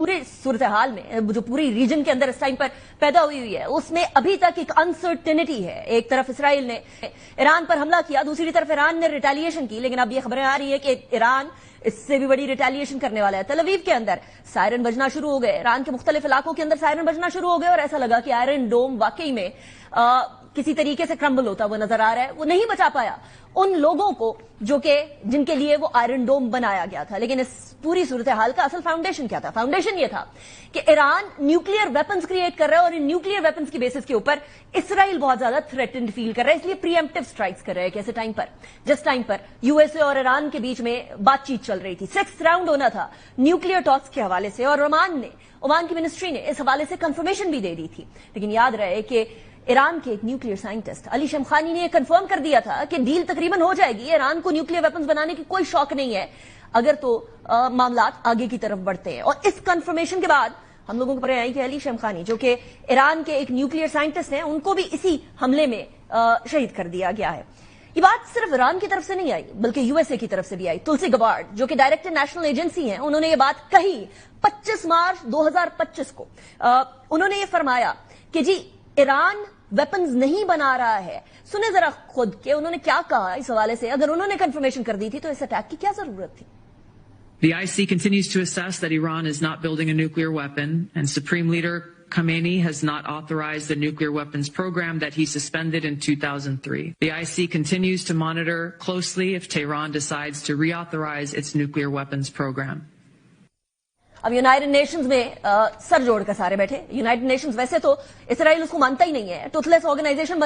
पूरे सूरत-ए-हाल में जो पूरी रीजन के अंदर इस टाइम पर पैदा हुई है उसमें अभी तक एक अनसर्टेनिटी है। एक तरफ इसराइल ने ईरान पर हमला किया, दूसरी तरफ ईरान ने रिटेलिएशन की, लेकिन अब ये खबरें आ रही है कि ईरान इससे भी बड़ी रिटेलिएशन करने वाला है। तल अवीव के अंदर सायरन बजना शुरू हो गए, ईरान के मुख्तलिफ इलाकों के अंदर सायरन बजना शुरू हो गए और ऐसा लगा कि आयरन डोम वाकई में किसी तरीके से क्रम्बल होता हुआ नजर आ रहा है। वो नहीं बचा पाया उन लोगों को जिनके लिए वो आयरन डोम बनाया गया था। लेकिन इस पूरी सूरत हाल का असल फाउंडेशन क्या था? फाउंडेशन ये था कि ईरान न्यूक्लियर वेपन्स क्रिएट कर रहा है और इन न्यूक्लियर वेपन्स की बेसिस के ऊपर इसराइल बहुत ज्यादा थ्रेटेंड फील कर रहा है, इसलिए प्रीएम्प्टिव स्ट्राइक्स कर रहा है। कैसे टाइम पर, जिस टाइम पर यूएसए और ईरान के बीच में बातचीत चल रही थी, 6th राउंड होना था न्यूक्लियर टॉक्स के हवाले से, और ओमान की मिनिस्ट्री ने इस हवाले से कंफर्मेशन भी दे दी थी। लेकिन याद रहे कि ईरान के एक न्यूक्लियर साइंटिस्ट अली शमखानी ने कंफर्म कर दिया था कि डील तकरीबन हो जाएगी, ईरान को न्यूक्लियर वेपन्स बनाने की कोई शौक नहीं है अगर तो मामलात आगे की तरफ बढ़ते हैं। और इस कंफर्मेशन के बाद हम लोगों को पता आई कि अली शमखानी, जो कि ईरान के एक न्यूक्लियर साइंटिस्ट हैं, उनको भी इसी हमले में शहीद कर दिया गया है। ये बात सिर्फ ईरान की तरफ से नहीं आई बल्कि यूएसए की तरफ से भी आई। तुलसी गबार्ड, जो कि डायरेक्टर नेशनल एजेंसी हैं, उन्होंने ये बात कही 25 मार्च 2025 को। उन्होंने ये फरमाया कि जी ईरान वेपन्स नहीं बना रहा है। सुने जरा खुद के उन्होंने क्या कहा इस हवाले से। अगर उन्होंने कंफर्मेशन कर दी थी तो इस अटैक की क्या जरूरत थी? The IC continues to assess that Iran is not building a nuclear weapon, and Supreme Leader Khamenei has not authorized the nuclear weapons program that he suspended in 2003. The IC continues to monitor closely if Tehran decides to reauthorize its nuclear weapons program. अब United Nations में sir जोड़कर सारे बैठे। United Nations वैसे तो Israel उसको मानता ही नहीं है, टूथलेस ऑर्गेनाइजेशन